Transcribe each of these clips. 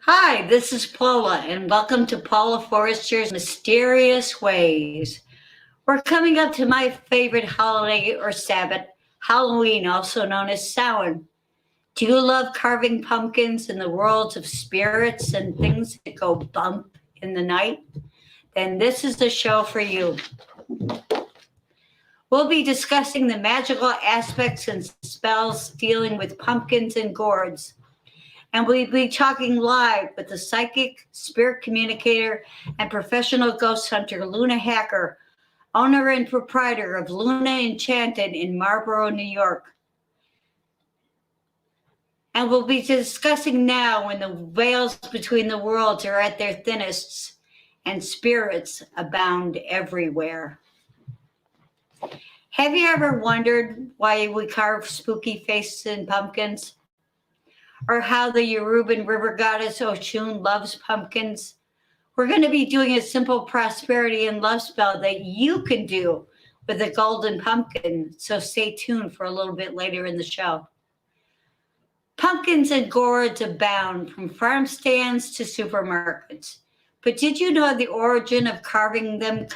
Hi, this is Paula, and welcome to Paula Forrester's Mysterious Ways. We're coming up to my favorite holiday or Sabbath, Halloween, also known as Samhain. Do you love carving pumpkins in the worlds of spirits and things that go bump in the night? Then this is the show for you. We'll be discussing the magical aspects and spells dealing with pumpkins and gourds. And we'll be talking live with the psychic, spirit communicator, and professional ghost hunter Luna Hacker, owner and proprietor of Luna Enchanted in Marlboro, New York. And we'll be discussing now when the veils between the worlds are at their thinnest and spirits abound everywhere. Have you ever wondered why we carve spooky faces in pumpkins? Or how the Yoruban river goddess Oshun loves pumpkins? We're going to be doing a simple prosperity and love spell that you can do with a golden pumpkin, so stay tuned for a little bit later in the show. Pumpkins and gourds abound from farm stands to supermarkets. But did you know the origin of carving them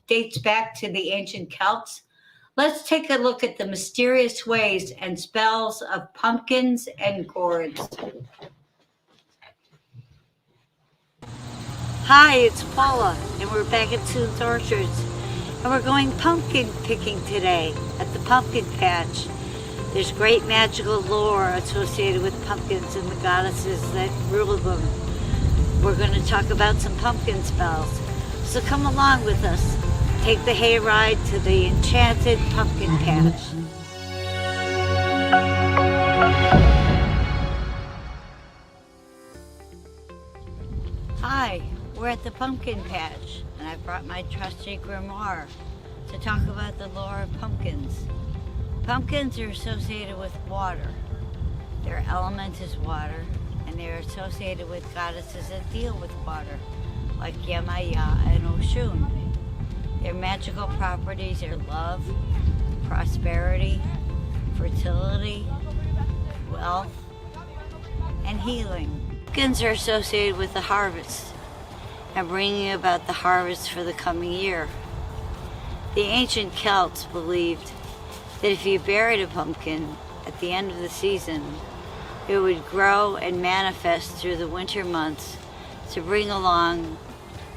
dates back to the ancient Celts? Let's take a look at the mysterious ways and spells of pumpkins and gourds. Hi, it's Paula, and we're back at Soon's Orchards, and we're going pumpkin picking today at the pumpkin patch. There's great magical lore associated with pumpkins and the goddesses that rule them. We're going to talk about some pumpkin spells, so come along with us. Take the hayride to the enchanted pumpkin patch. Hi, we're at the pumpkin patch, and I brought my trusty grimoire to talk about the lore of pumpkins. Pumpkins are associated with water. Their element is water, and they are associated with goddesses that deal with water, like Yemaya and Oshun. Their magical properties are love, prosperity, fertility, wealth, and healing. Pumpkins are associated with the harvest and bringing about the harvest for the coming year. The ancient Celts believed that if you buried a pumpkin at the end of the season, it would grow and manifest through the winter months to bring along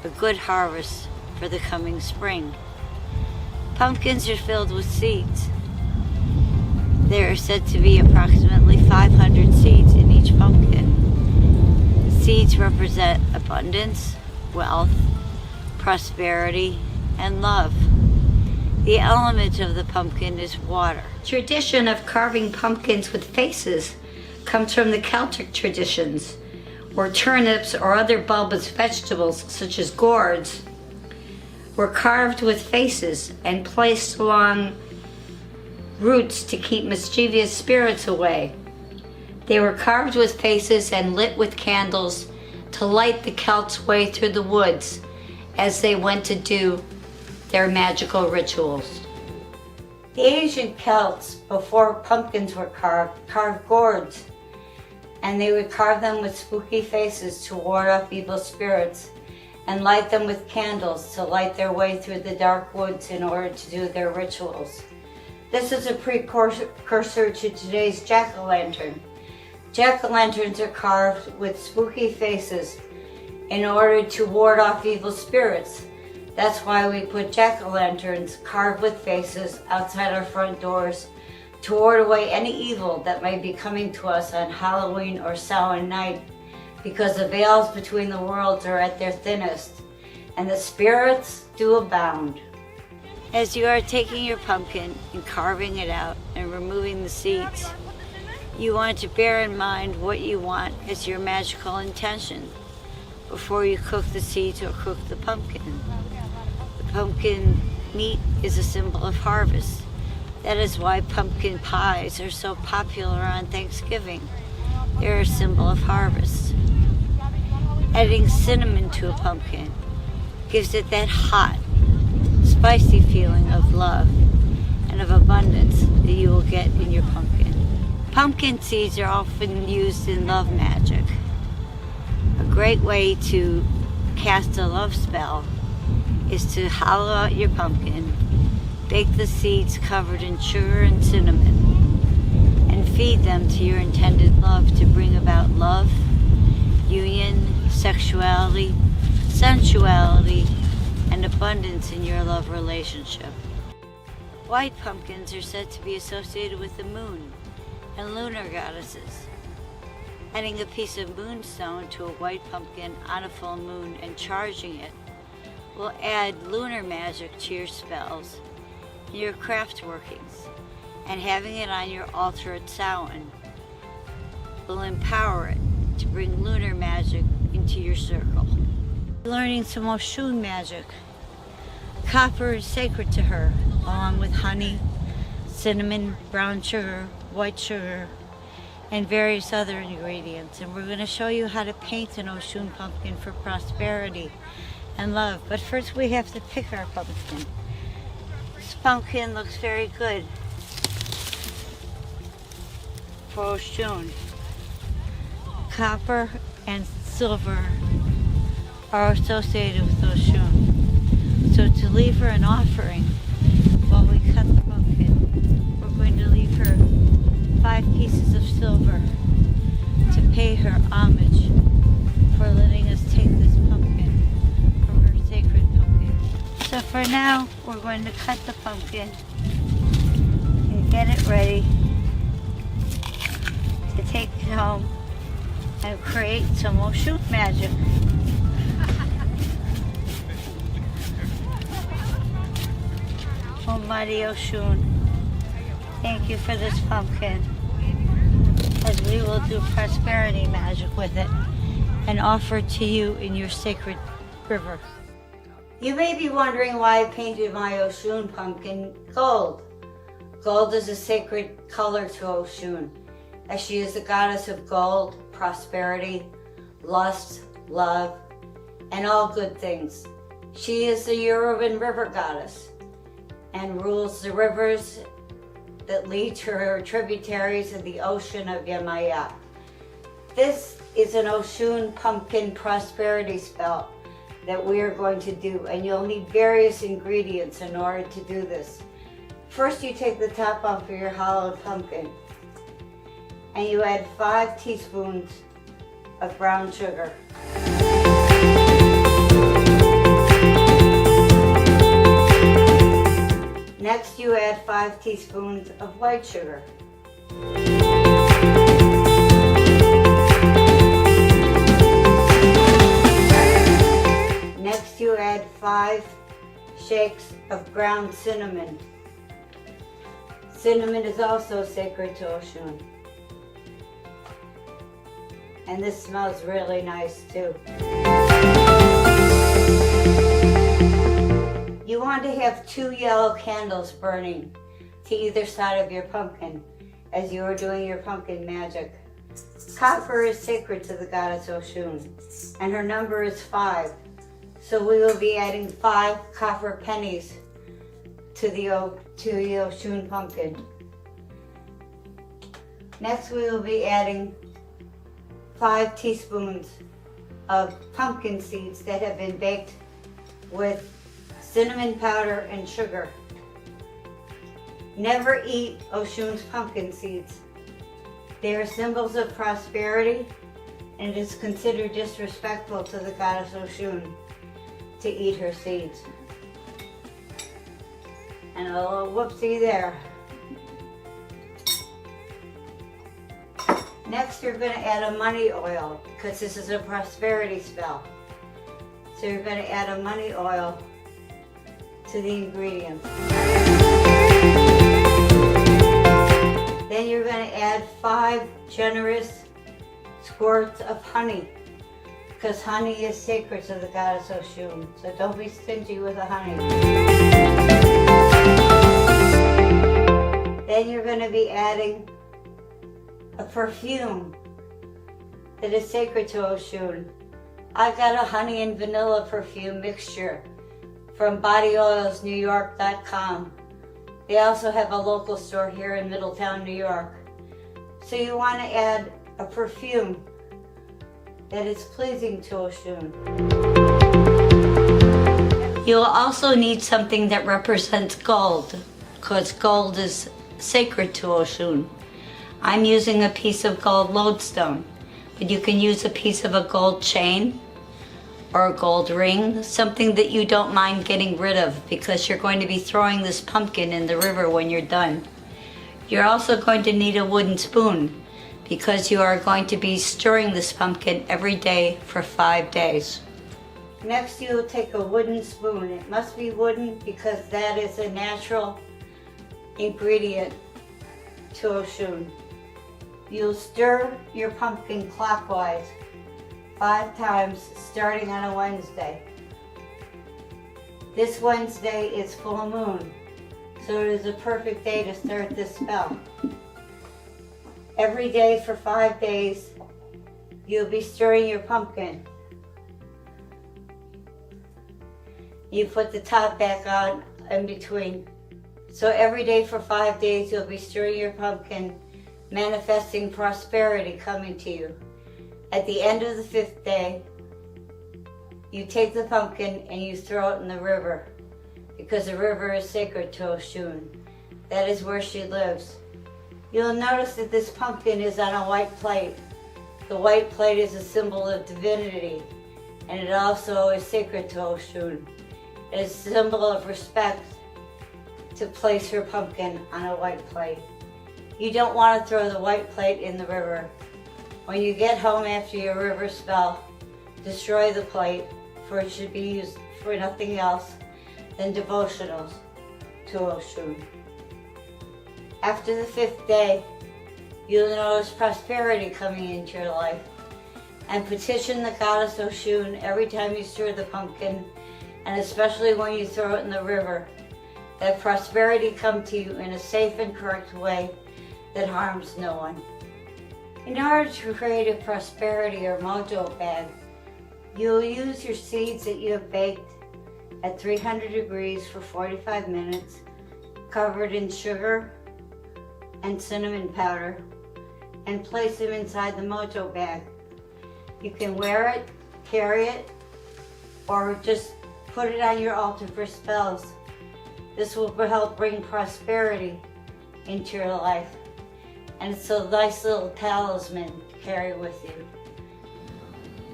a good harvest for the coming spring. Pumpkins are filled with seeds. There are said to be approximately 500 seeds in each pumpkin. The seeds represent abundance, wealth, prosperity, and love. The element of the pumpkin is water. Tradition of carving pumpkins with faces comes from the Celtic traditions, where turnips or other bulbous vegetables, such as gourds, were carved with faces and placed along roots to keep mischievous spirits away. They were carved with faces and lit with candles to light the Celts' way through the woods as they went to do their magical rituals. The ancient Celts, before pumpkins were carved gourds, and they would carve them with spooky faces to ward off evil spirits, and light them with candles to light their way through the dark woods in order to do their rituals. This is a precursor to today's jack-o'-lantern. Jack-o'-lanterns are carved with spooky faces in order to ward off evil spirits. That's why we put jack-o'-lanterns carved with faces outside our front doors to ward away any evil that may be coming to us on Halloween or Samhain night, because the veils between the worlds are at their thinnest, and the spirits do abound. As you are taking your pumpkin and carving it out and removing the seeds, you want to bear in mind what you want as your magical intention before you cook the seeds or cook the pumpkin. The pumpkin meat is a symbol of harvest. That is why pumpkin pies are so popular on Thanksgiving. They're a symbol of harvest. Adding cinnamon to a pumpkin gives it that hot, spicy feeling of love and of abundance that you will get in your pumpkin. Pumpkin seeds are often used in love magic. A great way to cast a love spell is to hollow out your pumpkin, bake the seeds covered in sugar and cinnamon, and feed them to your intended love to bring about love, union, sexuality, sensuality, and abundance in your love relationship. White pumpkins are said to be associated with the moon and lunar goddesses. Adding a piece of moonstone to a white pumpkin on a full moon and charging it will add lunar magic to your spells and your craft workings, and having it on your altar at Samhain will empower it to bring lunar magic into your circle. Learning some Oshun magic. Copper is sacred to her, along with honey, cinnamon, brown sugar, white sugar, and various other ingredients. And we're going to show you how to paint an Oshun pumpkin for prosperity and love. But first we have to pick our pumpkin. This pumpkin looks very good for Oshun. Copper and silver are associated with Oshun. So to leave her an offering while we cut the pumpkin, we're going to leave her 5 pieces of silver to pay her homage for letting us take this pumpkin from her sacred pumpkin. So for now, we're going to cut the pumpkin and get it ready to take it home and create some Oshun magic. Almighty Oshun, thank you for this pumpkin, as we will do prosperity magic with it and offer it to you in your sacred river. You may be wondering why I painted my Oshun pumpkin gold. Gold is a sacred color to Oshun, as she is the goddess of gold, prosperity, lust, love, and all good things. She is the Yoruban river goddess and rules the rivers that lead to her tributaries of the ocean of Yamaya. This is an Oshun pumpkin prosperity spell that we are going to do, and you'll need various ingredients in order to do this. First, you take the top off of your hollowed pumpkin and you add 5 teaspoons of brown sugar. Next, you add 5 teaspoons of white sugar. Next, you add 5 shakes of ground cinnamon. Cinnamon is also sacred to Oshun. And this smells really nice too. You want to have 2 yellow candles burning to either side of your pumpkin as you are doing your pumpkin magic. Copper is sacred to the goddess Oshun, and her number is 5. So we will be adding 5 copper pennies to the Oshun pumpkin. Next, we will be adding 5 teaspoons of pumpkin seeds that have been baked with cinnamon powder and sugar. Never eat Oshun's pumpkin seeds. They are symbols of prosperity, and it is considered disrespectful to the goddess Oshun to eat her seeds. And a little whoopsie there. Next, you're going to add a money oil, because this is a prosperity spell. So you're going to add a money oil to the ingredients. Then you're going to add 5 generous squirts of honey, because honey is sacred to the goddess Oshun. So don't be stingy with the honey. Then you're going to be adding a perfume that is sacred to Oshun. I got a honey and vanilla perfume mixture from bodyoilsnewyork.com. They also have a local store here in Middletown, New York. So you want to add a perfume that is pleasing to Oshun. You'll also need something that represents gold, because gold is sacred to Oshun. I'm using a piece of gold lodestone, but you can use a piece of a gold chain or a gold ring, something that you don't mind getting rid of because you're going to be throwing this pumpkin in the river when you're done. You're also going to need a wooden spoon because you are going to be stirring this pumpkin every day for 5 days. Next, you will take a wooden spoon. It must be wooden because that is a natural ingredient to Oshun. You'll stir your pumpkin clockwise 5 times starting on a Wednesday. This Wednesday is full moon, so it is a perfect day to start this spell. Every day for 5 days, you'll be stirring your pumpkin. You put the top back on in between. So every day for 5 days, you'll be stirring your pumpkin, manifesting prosperity coming to you. At the end of the 5th day, you take the pumpkin and you throw it in the river because the river is sacred to Oshun. That is where she lives. You'll notice that this pumpkin is on a white plate. The white plate is a symbol of divinity, and it also is sacred to Oshun. It is a symbol of respect to place her pumpkin on a white plate. You don't want to throw the white plate in the river. When you get home after your river spell, destroy the plate, for it should be used for nothing else than devotionals to Oshun. After the 5th day, you'll notice prosperity coming into your life, and petition the goddess Oshun every time you stir the pumpkin, and especially when you throw it in the river, that prosperity come to you in a safe and correct way that harms no one. In order to create a prosperity or mojo bag, you'll use your seeds that you have baked at 300 degrees for 45 minutes, covered in sugar and cinnamon powder, and place them inside the mojo bag. You can wear it, carry it, or just put it on your altar for spells. This will help bring prosperity into your life. And it's a nice little talisman to carry with you.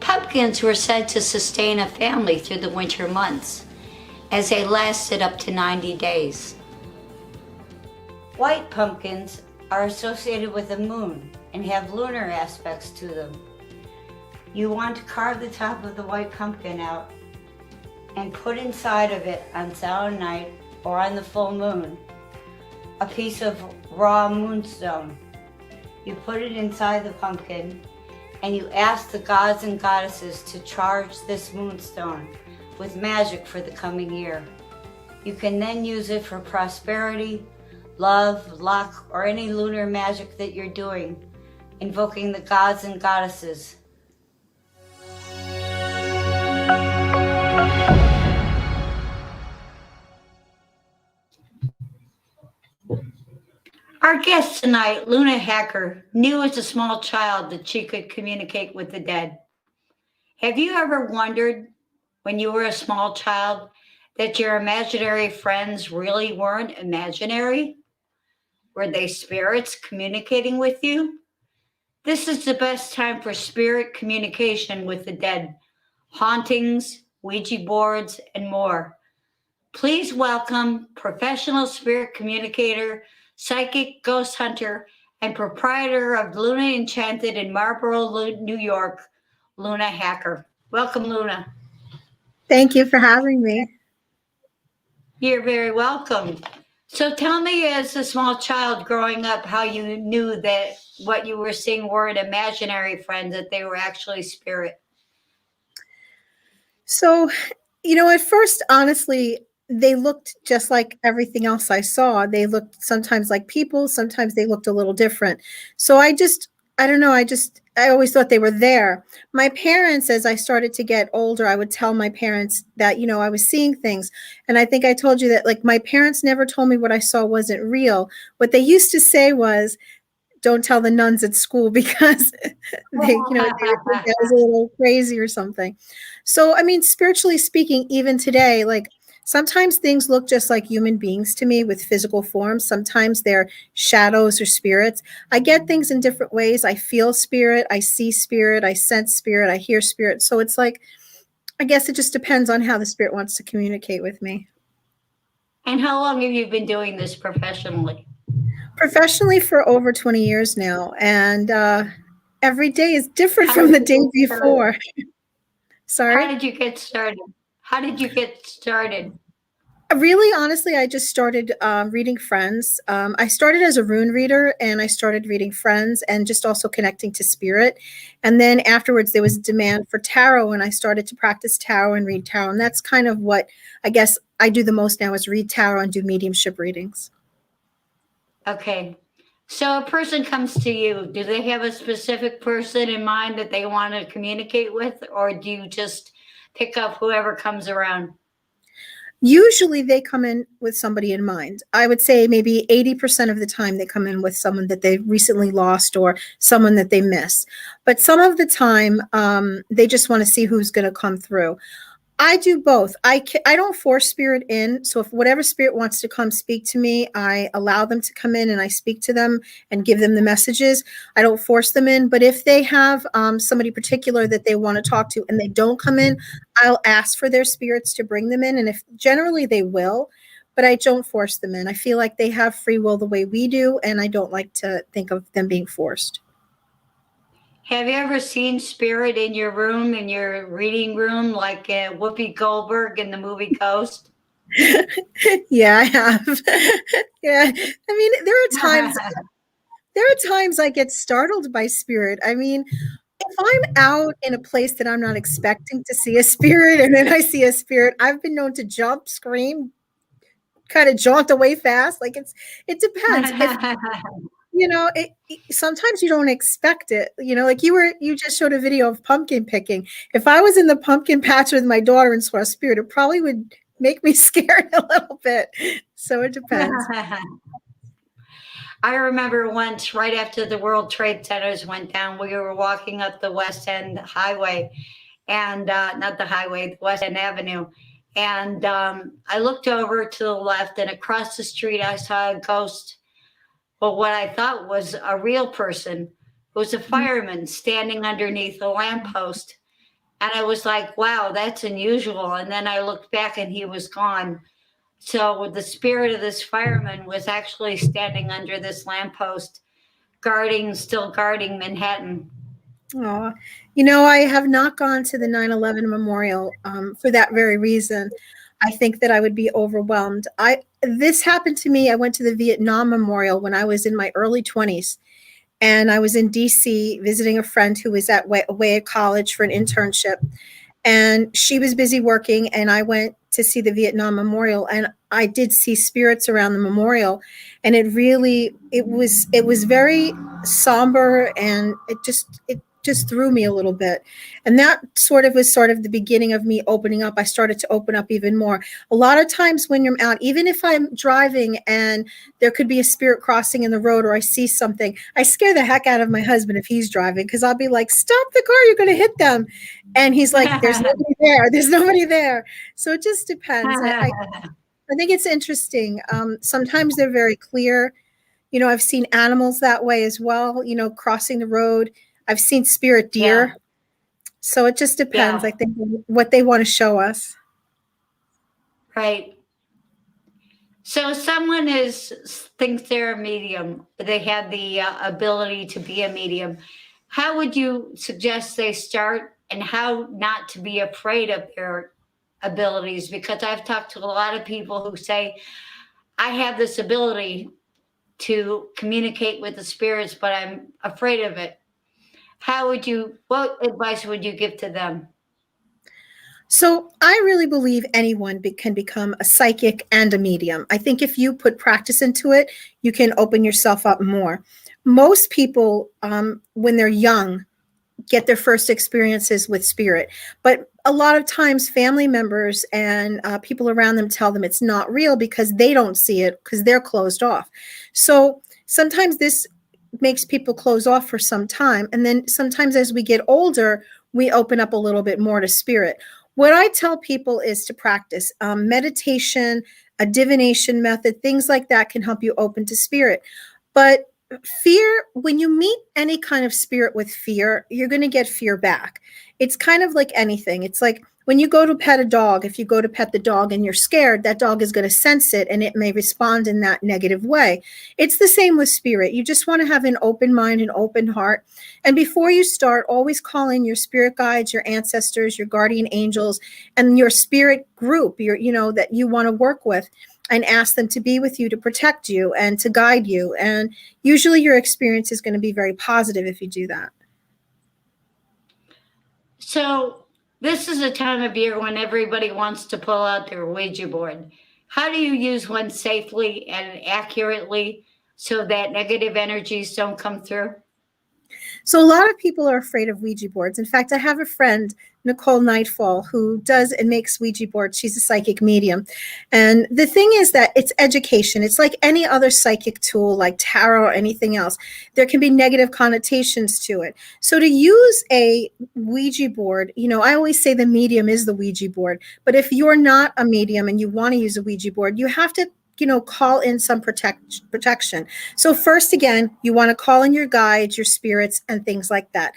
Pumpkins were said to sustain a family through the winter months, as they lasted up to 90 days. White pumpkins are associated with the moon and have lunar aspects to them. You want to carve the top of the white pumpkin out and put inside of it on Saturday night or on the full moon a piece of raw moonstone. You put it inside the pumpkin and you ask the gods and goddesses to charge this moonstone with magic for the coming year. You can then use it for prosperity, love, luck, or any lunar magic that you're doing, invoking the gods and goddesses. Our guest tonight, Luna Hacker, knew as a small child that she could communicate with the dead. Have you ever wondered, when you were a small child, that your imaginary friends really weren't imaginary? Were they spirits communicating with you? This is the best time for spirit communication with the dead, hauntings, Ouija boards, and more. Please welcome professional spirit communicator, psychic ghost hunter, and proprietor of Luna Enchanted in Marlboro, New York, Luna Hacker. Welcome, Luna. Thank you for having me. You're very welcome. So tell me, as a small child growing up, how you knew that what you were seeing weren't imaginary friends, that they were actually spirit. So, at first, honestly, they looked just like everything else I saw. They looked sometimes like people, sometimes they looked a little different. So I don't know, I always thought they were there. My parents, as I started to get older, I would tell my parents that, I was seeing things. And I think I told you that, like, my parents never told me what I saw wasn't real. What they used to say was, don't tell the nuns at school because they would think that was a little crazy or something. So, I mean, spiritually speaking, even today, like sometimes things look just like human beings to me with physical forms. Sometimes they're shadows or spirits. I get things in different ways. I feel spirit, I see spirit, I sense spirit, I hear spirit. So it's like, I guess it just depends on how the spirit wants to communicate with me. And how long have you been doing this professionally? Professionally for over 20 years now, and every day is different How from did the you day get started? before. How Sorry. did you get started? How did you get started? Really, honestly, I just started reading Friends. I started as a rune reader, and I started reading Friends and just also connecting to spirit. And then afterwards, there was a demand for tarot, and I started to practice tarot and read tarot. And that's kind of what I guess I do the most now is read tarot and do mediumship readings. Okay. So a person comes to you. Do they have a specific person in mind that they want to communicate with, or do you just pick up whoever comes around? Usually they come in with somebody in mind. I would say maybe 80% of the time they come in with someone that they recently lost or someone that they miss. But some of the time, they just want to see who's going to come through. I do both. I don't force spirit in. So if whatever spirit wants to come speak to me, I allow them to come in and I speak to them and give them the messages. I don't force them in. But if they have somebody particular that they want to talk to and they don't come in, I'll ask for their spirits to bring them in. And if generally they will, but I don't force them in. I feel like they have free will the way we do, and I don't like to think of them being forced. Have you ever seen spirit in your room, in your reading room, like Whoopi Goldberg in the movie Ghost? Yeah, I have. Yeah. I mean, there are times I get startled by spirit. I mean, if I'm out in a place that I'm not expecting to see a spirit and then I see a spirit, I've been known to jump, scream, kind of jaunt away fast. Like it depends. If sometimes you don't expect it. Like you just showed a video of pumpkin picking. If I was in the pumpkin patch with my daughter and saw a spirit, it probably would make me scared a little bit. So it depends. I remember once, right after the World Trade Centers went down, we were walking up the West End Highway, and not the highway, the West End Avenue. And I looked over to the left, and across the street, I saw a ghost. Well, what I thought was a real person. It was a fireman standing underneath a lamppost. And I was like, wow, that's unusual. And then I looked back and he was gone. So the spirit of this fireman was actually standing under this lamppost, still guarding Manhattan. Oh, I have not gone to the 9/11 memorial for that very reason. I think that I would be overwhelmed. This happened to me. I went to the Vietnam memorial when I was in my early 20s, and I was in DC visiting a friend who was away at college for an internship, and she was busy working, and I went to see the Vietnam memorial, and I did see spirits around the memorial, and it was very somber, and it just threw me a little bit. And that was the beginning of me opening up. I started to open up even more. A lot of times when you're out, even if I'm driving and there could be a spirit crossing in the road or I see something, I scare the heck out of my husband if he's driving, because I'll be like, stop the car, you're going to hit them. And he's like, there's nobody there. There's nobody there. So it just depends. I think it's interesting. Sometimes they're very clear. I've seen animals that way as well, crossing the road. I've seen spirit Yeah, deer. So it just depends, yeah, I think, what they want to show us. right. So someone thinks they're a medium, they have the ability to be a medium. How would you suggest they start, and how not to be afraid of their abilities? Because I've talked to a lot of people who say, I have this ability to communicate with the spirits, but I'm afraid of it. What advice would you give to them? So I really believe anyone can become a psychic and a medium. I think if you put practice into it, you can open yourself up more. Most people, when they're young, get their first experiences with spirit. But a lot of times, family members and people around them tell them it's not real because they don't see it because they're closed off. So sometimes makes people close off for some time. And then sometimes as we get older, we open up a little bit more to spirit. What I tell people is to practice meditation, a divination method, things like that can help you open to spirit. But fear, when you meet any kind of spirit with fear, you're going to get fear back. It's kind of like anything. It's like when you go to pet a dog, if you go to pet the dog and you're scared, that dog is going to sense it and it may respond in that negative way. It's the same with spirit. You just want to have an open mind, an open heart. And before you start, always call in your spirit guides, your ancestors, your guardian angels, and your spirit group, that you want to work with, and ask them to be with you, to protect you and to guide you. And usually your experience is going to be very positive if you do that. So this is a time of year when everybody wants to pull out their Ouija board. How do you use one safely and accurately so that negative energies don't come through? So a lot of people are afraid of Ouija boards. In fact, I have a friend, Nicole Nightfall, who does and makes Ouija boards. She's a psychic medium. And the thing is that it's education. It's like any other psychic tool, like tarot or anything else. There can be negative connotations to it. So to use a Ouija board, I always say the medium is the Ouija board. But if you're not a medium and you want to use a Ouija board, you have to call in some protection. So first, again, you want to call in your guides, your spirits, and things like that.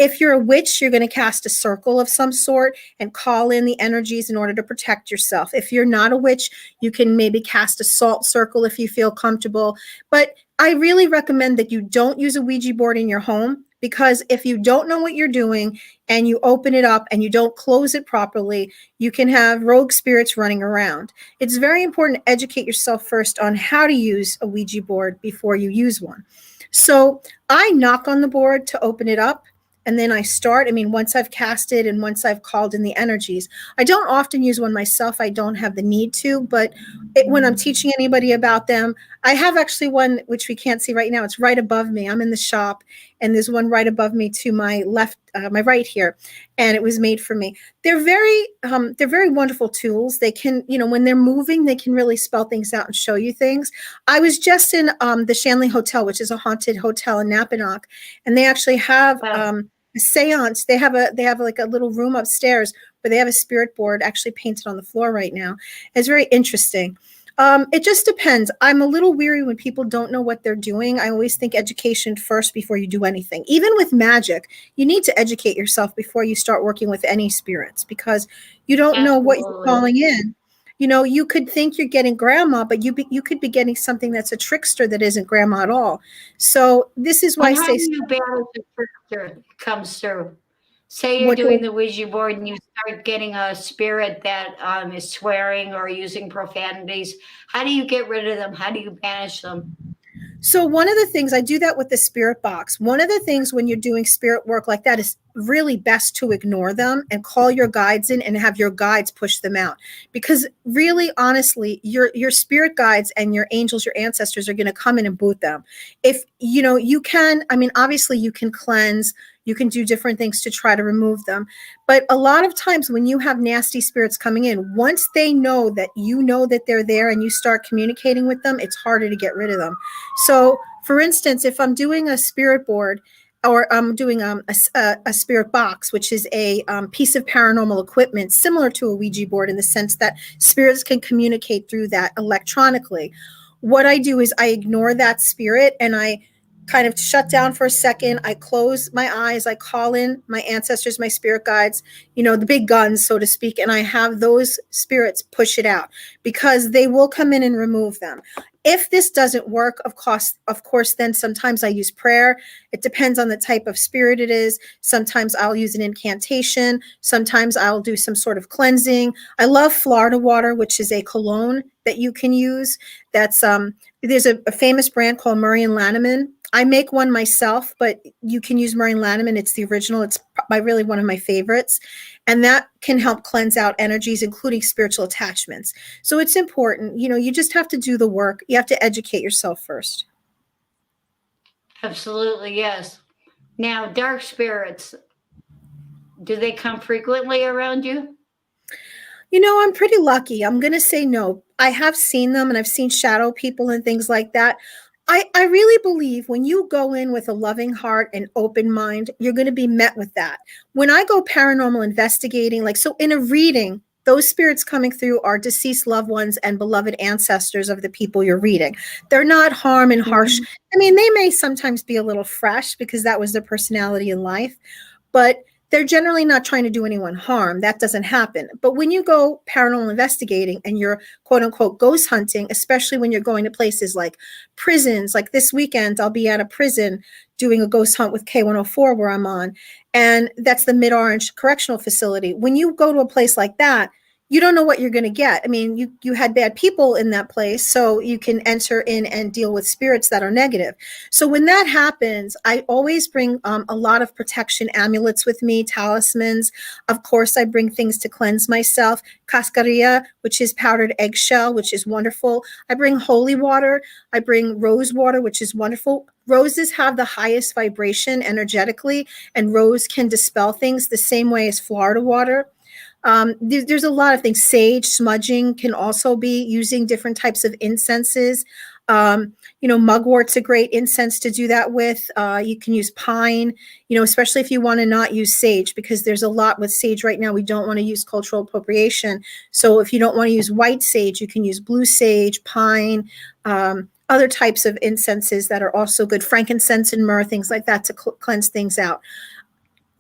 If you're a witch, you're going to cast a circle of some sort and call in the energies in order to protect yourself. If you're not a witch, you can maybe cast a salt circle if you feel comfortable. But I really recommend that you don't use a Ouija board in your home, because if you don't know what you're doing and you open it up and you don't close it properly, you can have rogue spirits running around. It's very important to educate yourself first on how to use a Ouija board before you use one. So I knock on the board to open it up. And then I start, once I've casted and once I've called in the energies. I don't often use one myself. I don't have the need to, but when I'm teaching anybody about them, I have actually one, which we can't see right now. It's right above me. I'm in the shop, and there's one right above me to my left, my right here, and it was made for me. They're very wonderful tools. They can, when they're moving, they can really spell things out and show you things. I was just in the Shanley Hotel, which is a haunted hotel in Napanock, and they actually have a seance. They have like a little room upstairs where they have a spirit board actually painted on the floor right now. It's very interesting. It just depends. I'm a little weary when people don't know what they're doing. I always think education first before you do anything. Even with magic, you need to educate yourself before you start working with any spirits, because you don't know what you're calling in. You could think you're getting grandma, but you could be getting something that's a trickster that isn't grandma at all. So this is why I say. How do you battle the trickster that comes through? Say you're doing the Ouija board and you start getting a spirit that is swearing or using profanities. How do you get rid of them? How do you banish them? So one of the things, I do that with the spirit box. One of the things when you're doing spirit work like that is really best to ignore them and call your guides in and have your guides push them out. Because really, honestly, your spirit guides and your angels, your ancestors are going to come in and boot them. If, you can, obviously you can cleanse, you can do different things to try to remove them. But a lot of times when you have nasty spirits coming in, once they know that they're there and you start communicating with them, it's harder to get rid of them. So for instance, if I'm doing a spirit board, or I'm doing a spirit box, which is a piece of paranormal equipment similar to a Ouija board in the sense that spirits can communicate through that electronically. What I do is I ignore that spirit and I kind of shut down for a second. I close my eyes. I call in my ancestors, my spirit guides, the big guns, so to speak, and I have those spirits push it out, because they will come in and remove them. If this doesn't work, of course, then sometimes I use prayer. It depends on the type of spirit it is. Sometimes I'll use an incantation. Sometimes I'll do some sort of cleansing. I love Florida water, which is a cologne that you can use. That's there's a famous brand called Murray and Lanneman. I make one myself, but you can use Murray and Lanneman. It's the original. It's really one of my favorites. And that can help cleanse out energies, including spiritual attachments. So it's important. You just have to do the work. You have to educate yourself first. Absolutely, yes. Now, dark spirits, do they come frequently around you? I'm pretty lucky. I'm going to say no. I have seen them and I've seen shadow people and things like that. I really believe when you go in with a loving heart and open mind, you're going to be met with that. When I go paranormal investigating, like, so in a reading, those spirits coming through are deceased loved ones and beloved ancestors of the people you're reading. They're not harm and harsh. Mhm. I mean, they may sometimes be a little fresh because that was their personality in life, but they're generally not trying to do anyone harm. That doesn't happen. But when you go paranormal investigating and you're quote unquote ghost hunting, especially when you're going to places like prisons, like this weekend, I'll be at a prison doing a ghost hunt with K104 where I'm on. And that's the Mid Orange Correctional Facility. When you go to a place like that, you don't know what you're going to get. I mean, you had bad people in that place, so you can enter in and deal with spirits that are negative. So when that happens, I always bring a lot of protection amulets with me, talismans. Of course, I bring things to cleanse myself. Cascarilla, which is powdered eggshell, which is wonderful. I bring holy water. I bring rose water, which is wonderful. Roses have the highest vibration energetically, and rose can dispel things the same way as Florida water. There's a lot of things. Sage smudging can also be using different types of incenses. Mugwort's a great incense to do that with. You can use pine, especially if you want to not use sage, because there's a lot with sage right now. We don't want to use cultural appropriation. So if you don't want to use white sage, you can use blue sage, pine, other types of incenses that are also good. Frankincense and myrrh, things like that to cleanse things out.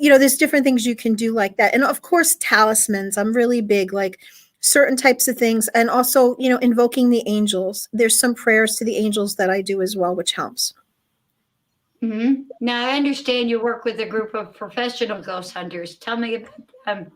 There's different things you can do like that. And of course, talismans. I'm really big, like certain types of things. And also, invoking the angels. There's some prayers to the angels that I do as well, which helps. Mhm. Now, I understand you work with a group of professional ghost hunters. Tell me about them.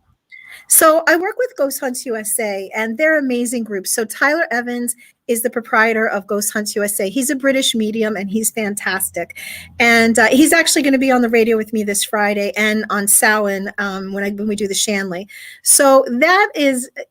So I work with Ghost Hunts USA, and they're amazing groups. So Tyler Evans is the proprietor of Ghost Hunts USA. He's a British medium, and he's fantastic. And he's actually going to be on the radio with me this Friday and on Samhain when we do the Shanley. So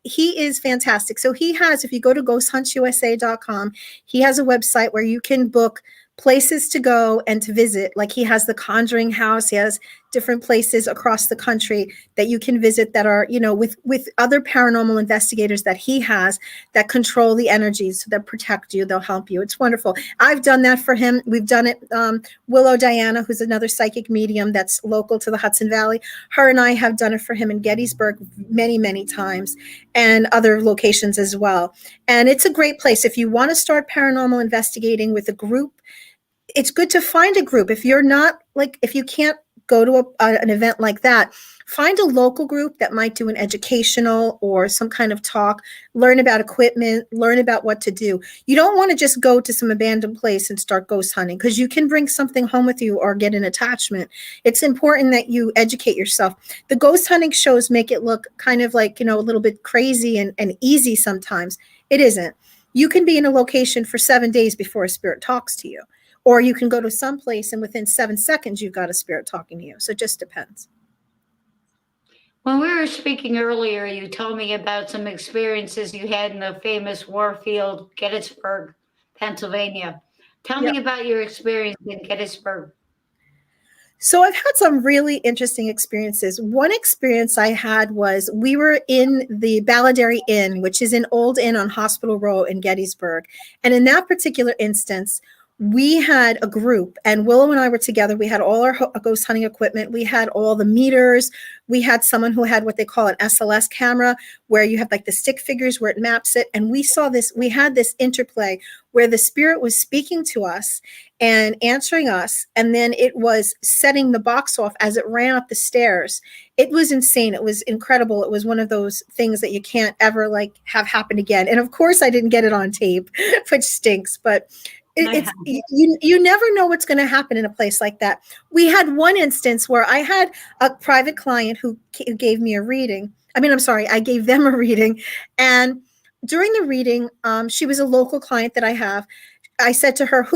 he is fantastic. So he has, if you go to ghosthuntsusa.com, he has a website where you can book places to go and to visit. Like he has the Conjuring House. He has different places across the country that you can visit that are, with other paranormal investigators that he has that control the energies, that protect you. They'll help you. It's wonderful. I've done that for him. We've done it. Willow Diana, who's another psychic medium that's local to the Hudson Valley. Her and I have done it for him in Gettysburg many, many times, and other locations as well. And it's a great place. If you want to start paranormal investigating with a group, it's good to find a group. If you can't go to an event like that, find a local group that might do an educational or some kind of talk, learn about equipment, learn about what to do. You don't want to just go to some abandoned place and start ghost hunting, because you can bring something home with you or get an attachment. It's important that you educate yourself. The ghost hunting shows make it look kind of like, a little bit crazy and easy sometimes. It isn't. You can be in a location for 7 days before a spirit talks to you. Or you can go to some place and within 7 seconds, you've got a spirit talking to you. So it just depends. When we were speaking earlier, you told me about some experiences you had in the famous Warfield, Gettysburg, Pennsylvania. Tell me about your experience in Gettysburg. So I've had some really interesting experiences. One experience I had was we were in the Balladary Inn, which is an old inn on Hospital Row in Gettysburg. And in that particular instance, we had a group, and Willow and I were together. We had all our ghost hunting equipment. We had all the meters. We had someone who had what they call an SLS camera, where you have like the stick figures where it maps it. And we had this interplay where the spirit was speaking to us and answering us. And then it was setting the box off as it ran up the stairs. It was insane. It was incredible. It was one of those things that you can't ever have happen again. And of course I didn't get it on tape, which stinks, but you never know what's going to happen in a place like that. We had one instance where I had a private client who gave me a reading. I gave them a reading. And during the reading, she was a local client that I have. I said to her,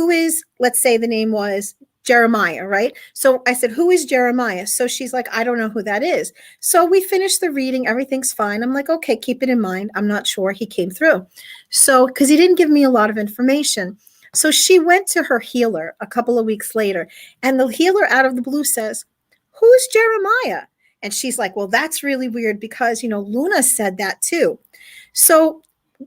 let's say the name was Jeremiah, right? So I said, who is Jeremiah? So she's like, I don't know who that is. So we finished the reading. Everything's fine. I'm like, okay, keep it in mind. I'm not sure. He came through. So, because he didn't give me a lot of information. So she went to her healer a couple of weeks later, and the healer out of the blue says, who's Jeremiah? And she's like, well, that's really weird because, Luna said that too. So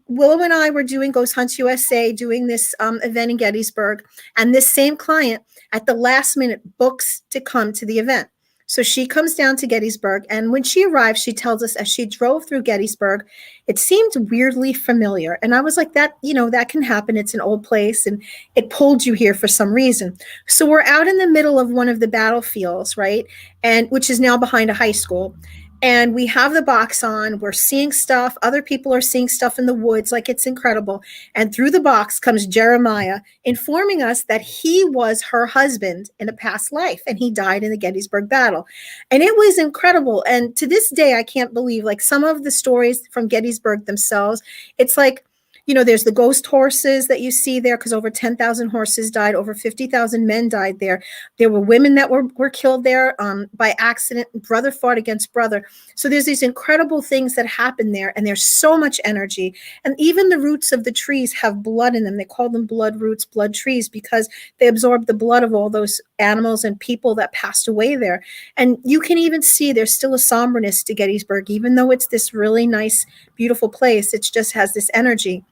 Willow and I were doing Ghost Hunts USA, doing this event in Gettysburg, and this same client at the last minute books to come to the event. So she comes down to Gettysburg, and when she arrived, she tells us as she drove through Gettysburg, it seemed weirdly familiar. And I was like, that, that can happen. It's an old place, and it pulled you here for some reason. So we're out in the middle of one of the battlefields, right? And which is now behind a high school. And we have the box on, we're seeing stuff, other people are seeing stuff in the woods, like it's incredible. And through the box comes Jeremiah informing us that he was her husband in a past life and he died in the Gettysburg battle. And it was incredible. And to this day, I can't believe, like, some of the stories from Gettysburg themselves, it's like, there's the ghost horses that you see there, because over 10,000 horses died, over 50,000 men died there. There were women that were killed there by accident. Brother fought against brother. So there's these incredible things that happen there, and there's so much energy. And even the roots of the trees have blood in them. They call them blood roots, blood trees, because they absorb the blood of all those animals and people that passed away there. And you can even see there's still a somberness to Gettysburg, even though it's this really nice, beautiful place. It just has this energy.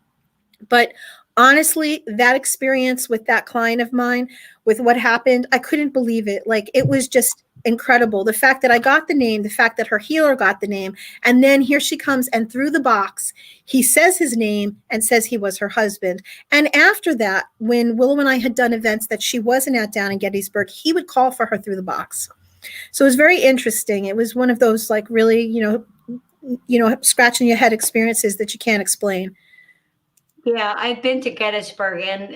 But honestly, that experience with that client of mine, with what happened, I couldn't believe it. Like, it was just incredible. The fact that I got the name, the fact that her healer got the name, and then here she comes, and through the box, he says his name and says he was her husband. And after that, when Willow and I had done events that she wasn't at down in Gettysburg, he would call for her through the box. So it was very interesting. It was one of those, like, really, scratching your head experiences that you can't explain. Yeah, I've been to Gettysburg, and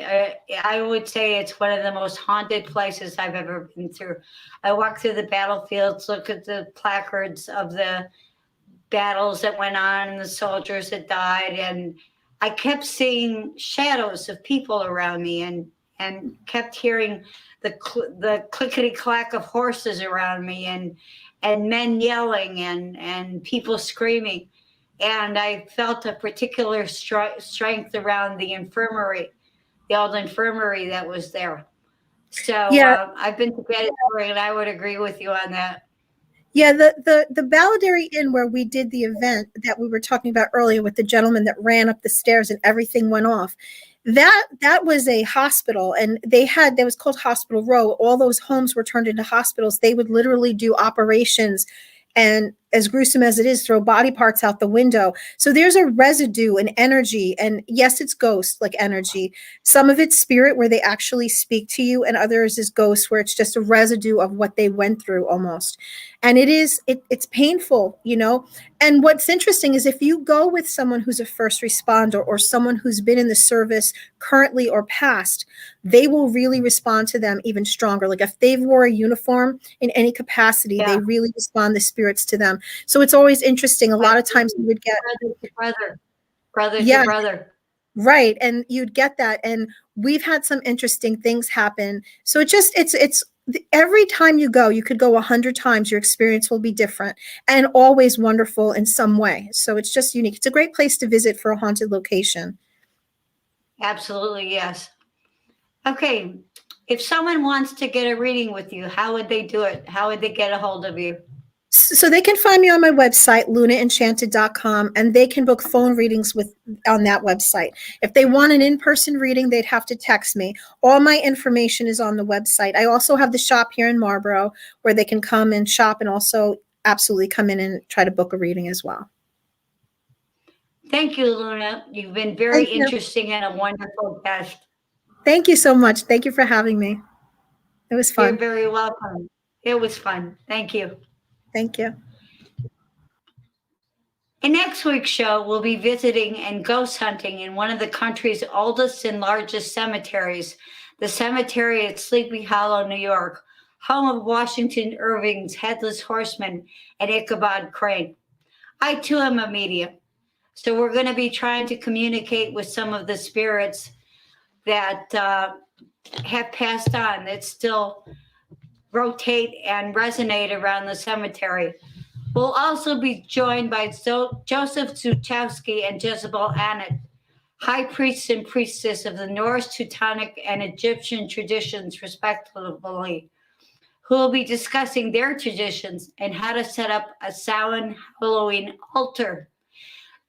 I would say it's one of the most haunted places I've ever been through. I walked through the battlefields, looked at the placards of the battles that went on and the soldiers that died, and I kept seeing shadows of people around me, and kept hearing the clickety clack of horses around me, and men yelling, and people screaming. And I felt a particular strength around the infirmary, the old infirmary that was there. So Yeah. I've been to Gettysburg, and I would agree with you on that. Yeah, the Balladary Inn where we did the event that we were talking about earlier with the gentleman that ran up the stairs and everything went off. That was a hospital, and that was called Hospital Row. All those homes were turned into hospitals. They would literally do operations, and as gruesome as it is, throw body parts out the window. So there's a residue and energy, and yes, it's ghost like energy. Some of it's spirit where they actually speak to you, and others is ghost where it's just a residue of what they went through almost. And it's painful, And what's interesting is if you go with someone who's a first responder or someone who's been in the service currently or past, they will really respond to them even stronger. Like if they wore a uniform in any capacity, They really respond the spirits to them. So it's always interesting. A lot of times you would get brother to brother. Right. And you'd get that. And we've had some interesting things happen. So it's every time you go, you could go 100 times, your experience will be different and always wonderful in some way. So it's just unique. It's a great place to visit for a haunted location. Absolutely. Yes. Okay. If someone wants to get a reading with you, how would they do it? How would they get a hold of you? So they can find me on my website, lunaenchanted.com, and they can book phone readings on that website. If they want an in-person reading, they'd have to text me. All my information is on the website. I also have the shop here in Marlborough where they can come and shop and also absolutely come in and try to book a reading as well. Thank you, Luna. You've been very interesting and a wonderful guest. Thank you so much. Thank you for having me. It was fun. You're very welcome. It was fun. Thank you. Thank you. In next week's show, we'll be visiting and ghost hunting in one of the country's oldest and largest cemeteries, the cemetery at Sleepy Hollow, New York, home of Washington Irving's Headless Horseman and Ichabod Crane. I, too, am a medium. So we're going to be trying to communicate with some of the spirits that have passed on, that still rotate and resonate around the cemetery. We'll also be joined by Joseph Zuchowski and Jezebel Annett, high priests and priestess of the Norse, Teutonic, and Egyptian traditions, respectively, who will be discussing their traditions and how to set up a Samhain Halloween altar.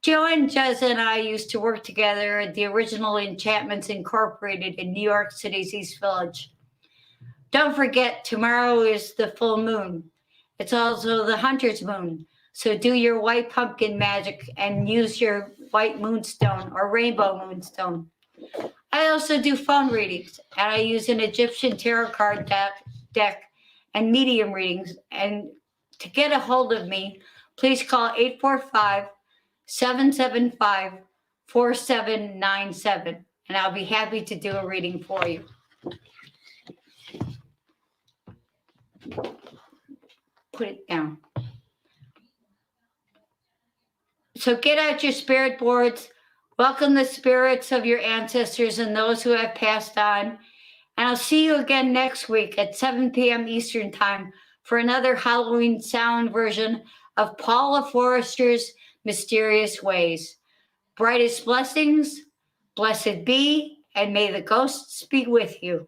Joanne, Jez, and I used to work together at the original Enchantments Incorporated in New York City's East Village. Don't forget, tomorrow is the full moon. It's also the hunter's moon. So do your white pumpkin magic and use your white moonstone or rainbow moonstone. I also do phone readings, and I use an Egyptian tarot card deck and medium readings. And to get a hold of me, please call 845-775-4797, and I'll be happy to do a reading for you. Put it down. So get out your spirit boards. Welcome the spirits of your ancestors and those who have passed on. And I'll see you again next week at 7 p.m. Eastern Time for another Halloween sound version of Paula Forrester's Mysterious Ways. Brightest blessings, blessed be, and may the ghosts be with you.